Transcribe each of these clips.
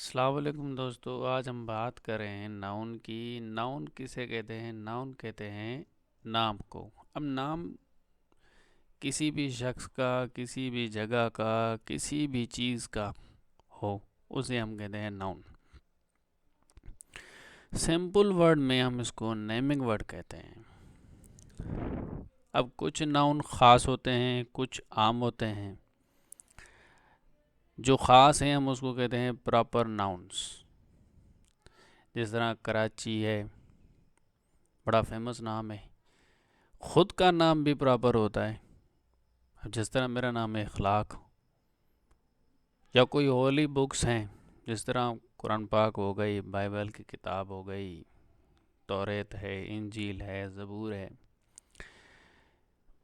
अस्सलाम वालेकुम दोस्तों। आज हम बात कर रहे हैं नाउन की। नाउन किसे कहते हैं? नाउन कहते हैं नाम को। अब नाम किसी भी शख्स का, किसी भी जगह का, किसी भी चीज़ का हो, उसे हम कहते हैं नाउन। सिंपल वर्ड में हम इसको नेमिंग वर्ड कहते हैं। अब कुछ नाउन ख़ास होते हैं, कुछ आम होते हैं। जो ख़ास हैं हम उसको कहते हैं प्रॉपर नाउन्स। जिस तरह कराची है, बड़ा फेमस नाम है। खुद का नाम भी प्रॉपर होता है। अब जिस तरह मेरा नाम है इखलाक, या कोई होली बुक्स हैं, जिस तरह कुरान पाक हो गई, बाइबल की किताब हो गई, तौरेत है, इंजील है, ज़बूर है।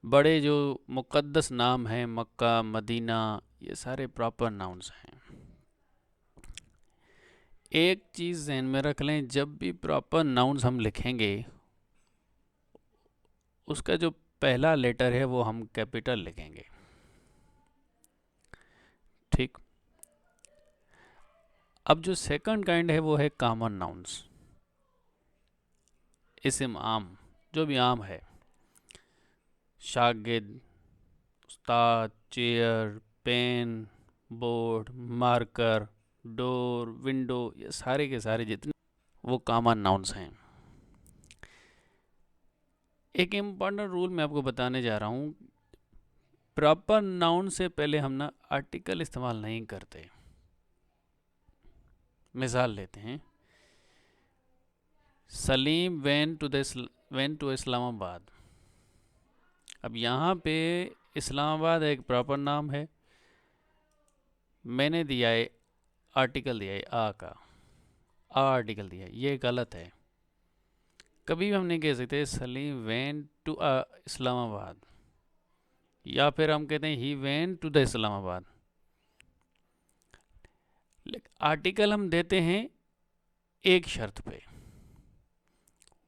बड़े जो मुक़द्दस नाम हैं, मक्का, मदीना, ये सारे प्रॉपर नाउन्स हैं। एक चीज़ ज़हन में रख लें, जब भी प्रॉपर नाउन्स हम लिखेंगे, उसका जो पहला लेटर है वो हम कैपिटल लिखेंगे। ठीक। अब जो सेकंड काइंड है वो है कॉमन नाउन्स। इस्म आम, जो भी आम है, शागिद, उस्ताद, chair, pen, board, marker, door, window, ये सारे के सारे जितने वो कॉमन नाउन्स हैं। एक इम्पॉर्टेंट रूल मैं आपको बताने जा रहा हूँ। प्रॉपर नाउन से पहले हम ना आर्टिकल इस्तेमाल नहीं करते। मिसाल लेते हैं, सलीम वेंट टू इस्लामाबाद। अब यहाँ पे इस्लामाबाद एक प्रॉपर नाम है। मैंने दिया है आर्टिकल, दिया है आ का, आ आर्टिकल दिया है, ये गलत है। कभी भी हम नहीं कह सकते सलीम वेंट टू इस्लामाबाद, या फिर हम कहते हैं he went to the Islamabad. Article हम देते हैं एक शर्त पे।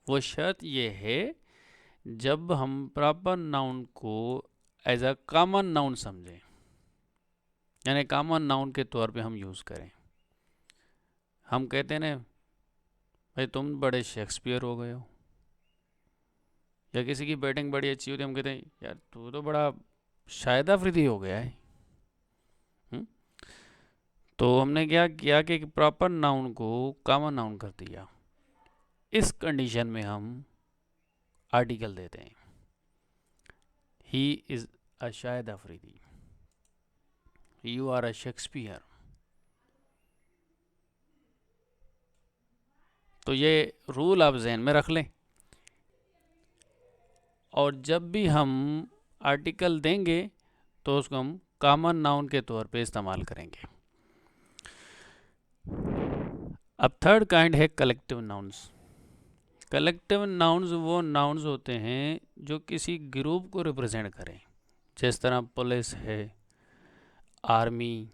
वो शर्त ये है, जब हम प्रॉपर नाउन को एज अ कॉमन नाउन समझें, यानी कॉमन नाउन के तौर पे हम यूज़ करें। हम कहते हैं ना, भाई तुम बड़े शेक्सपियर हो गए हो, या किसी की बैटिंग बड़ी अच्छी होती है, हम कहते हैं यार तू तो बड़ा शाहिद अफरीदी हो गया है। हुँ? तो हमने क्या किया कि प्रॉपर नाउन को कॉमन नाउन कर दिया। इस कंडीशन में हम आर्टिकल देते हैं, he is a Shahid Afridi, you are a Shakespeare. तो ये रूल आप जहन में रख लें, और जब भी हम आर्टिकल देंगे तो उसको हम कॉमन नाउन के तौर पे इस्तेमाल करेंगे। अब थर्ड काइंड है कलेक्टिव नाउन्स। कलेक्टिव नाउन्स वो नाउन्स होते हैं जो किसी ग्रुप को रिप्रेजेंट करें। जिस तरह पुलिस है, आर्मी,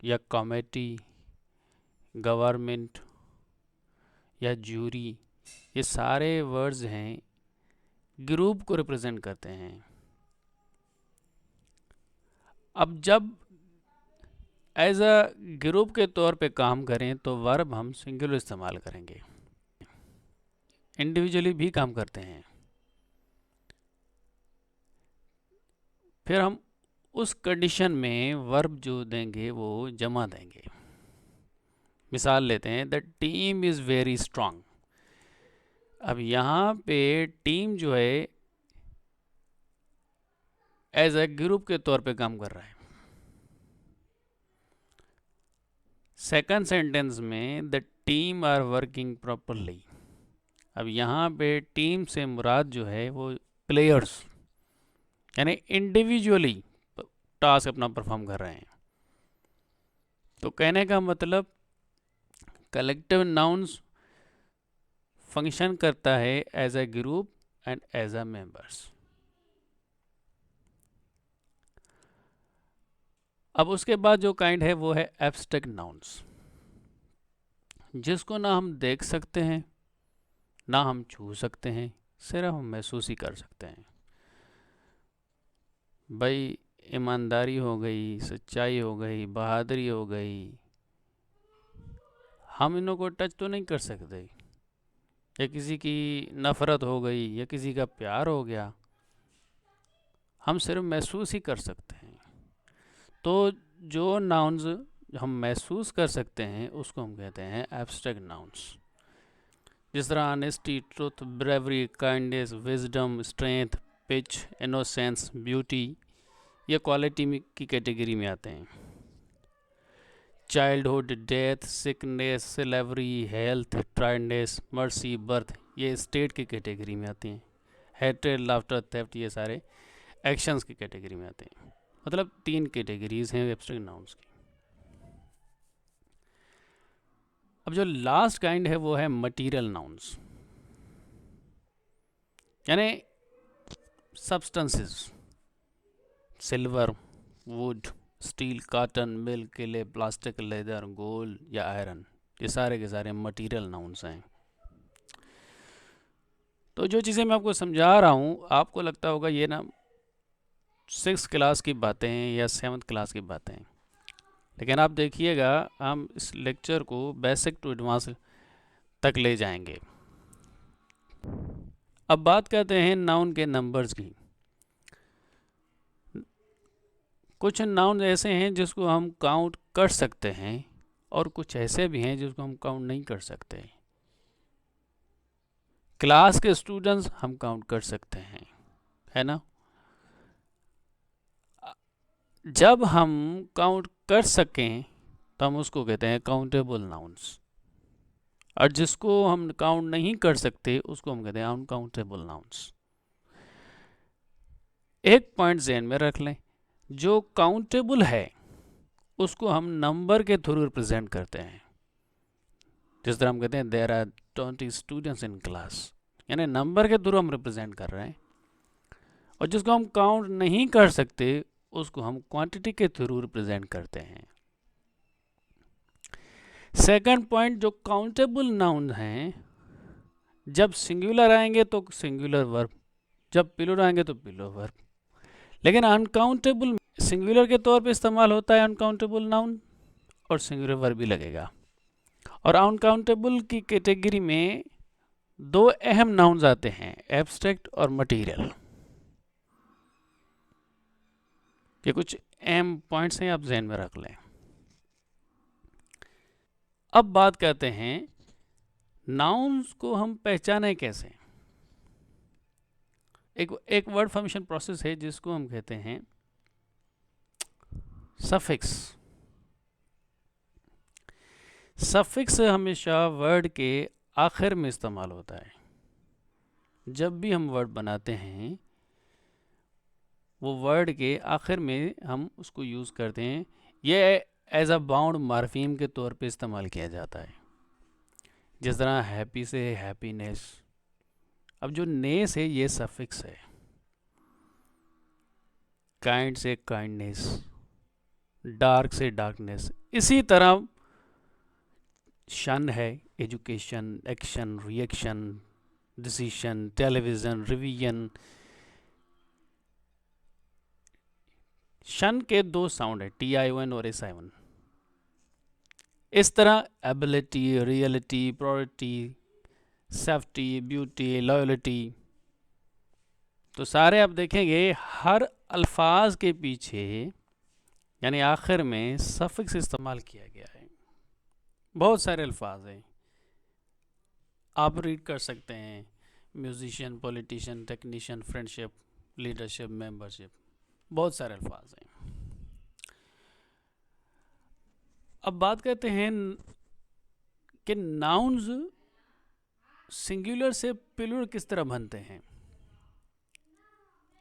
या कमेटी, गवर्नमेंट, या जूरी, ये सारे वर्ड्स हैं, ग्रुप को रिप्रेजेंट करते हैं। अब जब एज अ ग्रुप के तौर पे काम करें तो वर्ब हम सिंगुलर इस्तेमाल करेंगे। इंडिविजुअली भी काम करते हैं, फिर हम उस कंडीशन में वर्ब जो देंगे वो जमा देंगे। मिसाल लेते हैं, the team is very strong. अब यहाँ पे टीम जो है एज ए ग्रुप के तौर पे काम कर रहा है। सेकंड सेंटेंस में the team are working properly. अब यहाँ पे टीम से मुराद जो है वो प्लेयर्स, यानी इंडिविजुअली टास्क अपना परफॉर्म कर रहे हैं। तो कहने का मतलब, कलेक्टिव नाउन्स फंक्शन करता है as a group and as a members. अब उसके बाद जो काइंड है वो है एब्स्ट्रैक्ट नाउन्स, जिसको ना हम देख सकते हैं, ना हम छू सकते हैं, सिर्फ हम महसूस ही कर सकते हैं। भाई ईमानदारी हो गई, सच्चाई हो गई, बहादुरी हो गई, हम इन्हों को टच तो नहीं कर सकते, या किसी की नफ़रत हो गई या किसी का प्यार हो गया, हम सिर्फ महसूस ही कर सकते हैं। तो जो नाउन्स हम महसूस कर सकते हैं उसको हम कहते हैं एब्स्ट्रैक्ट नाउन्स। जिस तरह honesty, truth, bravery, kindness, wisdom, strength, pity, innocence, beauty, ये क्वालिटी की कैटेगरी में आते हैं। Childhood, death, sickness, slavery, health, tiredness, mercy, birth, ये स्टेट की कैटेगरी में आते हैं। हेट्रेड, लाफ्टर, थेफ्ट, ये सारे एक्शंस की कैटेगरी में आते हैं। मतलब 3 कैटेगरीज हैं एब्स्ट्रैक्ट नाउन्स की। अब जो लास्ट काइंड है वो है मटीरियल नाउन्स, यानी substances, silver, would, steel, cotton, milk, clay, plastic, leather, gold या आयरन, ये सारे के सारे मटीरियल नाउन्स हैं। तो जो चीज़ें मैं आपको समझा रहा हूँ, आपको लगता होगा ये ना 6th क्लास की बातें हैं या 7th क्लास की बातें हैं, लेकिन आप देखिएगा हम इस लेक्चर को बेसिक टू एडवांस तक ले जाएंगे। अब बात करते हैं नाउन के नंबर्स की। कुछ नाउन ऐसे हैं जिसको हम काउंट कर सकते हैं और कुछ ऐसे भी हैं जिसको हम काउंट नहीं कर सकते। क्लास के स्टूडेंट्स हम काउंट कर सकते हैं, है ना। जब हम काउंट कर सकें तो हम उसको कहते हैं काउंटेबल नाउन्स, और जिसको हम काउंट नहीं कर सकते उसको हम कहते हैं अनकाउंटेबल नाउन्स। एक पॉइंट ज़हन में रख लें, जो काउंटेबल है उसको हम नंबर के थ्रू रिप्रेजेंट करते हैं। जिस तरह हम कहते हैं there are 20 students in class, यानी नंबर के थ्रू हम रिप्रेजेंट कर रहे हैं। और जिसको हम काउंट नहीं कर सकते उसको हम क्वांटिटी के थ्रू रिप्रेजेंट करते हैं। सेकंड पॉइंट, जो काउंटेबल नाउन हैं जब सिंगुलर आएंगे तो सिंगुलर वर्ब, जब प्लूरल आएंगे तो प्लूरल वर्ब। लेकिन अनकाउंटेबल सिंगुलर के तौर पे इस्तेमाल होता है अनकाउंटेबल नाउन, और सिंगुलर वर्ब भी लगेगा। और अनकाउंटेबल की कैटेगरी में 2 अहम नाउन्स आते हैं, एब्स्ट्रैक्ट और मटीरियल। ये कुछ अहम पॉइंट्स हैं, आप ध्यान में रख लें। अब बात करते हैं नाउन्स को हम पहचाने कैसे। एक वर्ड फॉर्मेशन प्रोसेस है जिसको हम कहते हैं सफिक्स। सफिक्स हमेशा वर्ड के आखिर में इस्तेमाल होता है। जब भी हम वर्ड बनाते हैं वो वर्ड के आखिर में हम उसको यूज़ करते हैं। ये एज अ बाउंड मार्फीम के तौर पे इस्तेमाल किया जाता है। जिस तरह हैप्पी से हैप्पीनेस, अब जो नेस है ये सफिक्स है। काइंड से काइंडनेस, डार्क से डार्कनेस। इसी तरह शन है education, action, reaction, decision, television, revision. शन के 2 साउंड है, TION और SION। इस तरह ability, reality, purity, safety, beauty, loyalty, तो सारे आप देखेंगे हर अल्फाज के पीछे यानी आखिर में सफिक्स इस्तेमाल किया गया है। बहुत सारे अल्फाज हैं, आप रीड कर सकते हैं, musician, politician, technician, friendship, leadership, membership, बहुत सारे अल्फाज हैं। अब बात करते हैं कि नाउन्स सिंगुलर से प्लूरल किस तरह बनते हैं।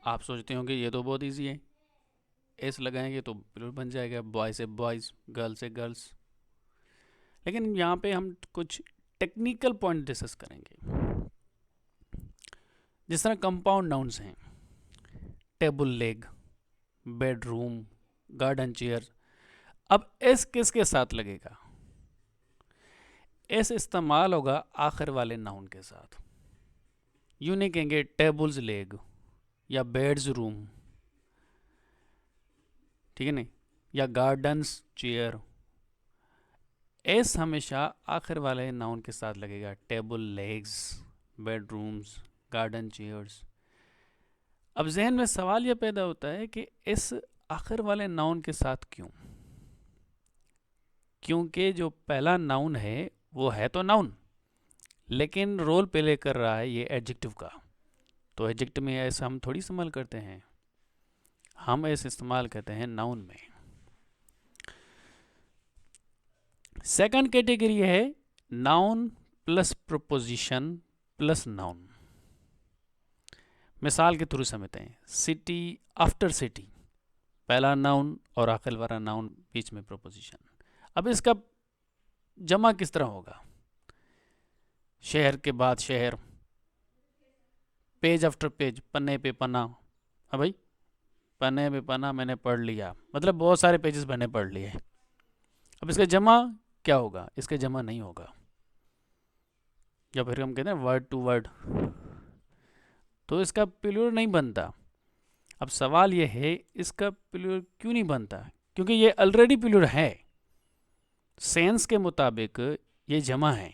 आप सोचते होंगे ये तो बहुत इजी है, एस लगाएंगे तो प्लूरल बन जाएगा, बॉय से बॉयज़, गर्ल से गर्ल्स। लेकिन यहाँ पे हम कुछ टेक्निकल पॉइंट डिस्कस करेंगे। जिस तरह कंपाउंड नाउन्स हैं, table leg, bedroom, garden chair. अब एस किसके साथ लगेगा? एस इस्तेमाल होगा आखिर वाले नाउन के साथ। यूँ नहीं कहेंगे टेबल्स लेग या बेड्स रूम, ठीक है नहीं, या गार्डन्स चेयर। एस हमेशा आखिर वाले नाउन के साथ लगेगा। Table, legs, bedrooms, garden chairs. अब जहन में सवाल यह पैदा होता है कि इस आखिर वाले नाउन के साथ क्यों? क्योंकि जो पहला नाउन है वो है तो नाउन, लेकिन रोल प्ले कर रहा है ये एडजेक्टिव का। तो एडजेक्टिव में ऐसा हम थोड़ी इस्तेमाल करते हैं, हम ऐसे इस्तेमाल करते हैं नाउन में। सेकंड कैटेगरी है noun plus proposition plus noun. मिसाल के थ्रू समझते हैं। सिटी आफ्टर सिटी, पहला नाउन और आखिर वाला नाउन, बीच में प्रोपोजिशन। अब इसका जमा किस तरह होगा? शहर के बाद शहर, पेज आफ्टर पेज, पन्ने पे पन्ना। हाँ भाई, पन्ने पे पन्ना मैंने पढ़ लिया, मतलब बहुत सारे पेजेस मैंने पढ़ लिए। अब इसका जमा क्या होगा? इसका जमा नहीं होगा। या फिर हम कहते हैं वर्ड टू वर्ड, तो इसका प्लूरल नहीं बनता। अब सवाल यह है इसका प्लूरल क्यों नहीं बनता? क्योंकि ये ऑलरेडी प्लूरल है, सेंस के मुताबिक ये जमा है।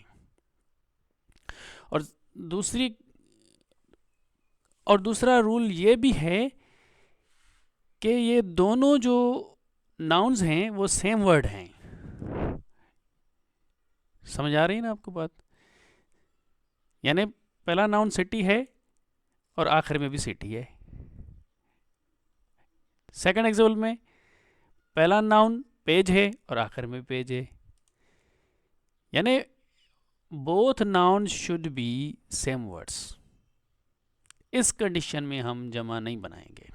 और दूसरा रूल ये भी है कि ये दोनों जो नाउन्स हैं वो सेम वर्ड हैं। समझ आ रही है ना आपको बात? यानी पहला नाउन सिटी है और आखिर में भी सिटी है। सेकंड एग्जाम्पल में पहला नाउन पेज है और आखिर में पेज है। यानी both noun should be same words. इस कंडीशन में हम जमा नहीं बनाएंगे।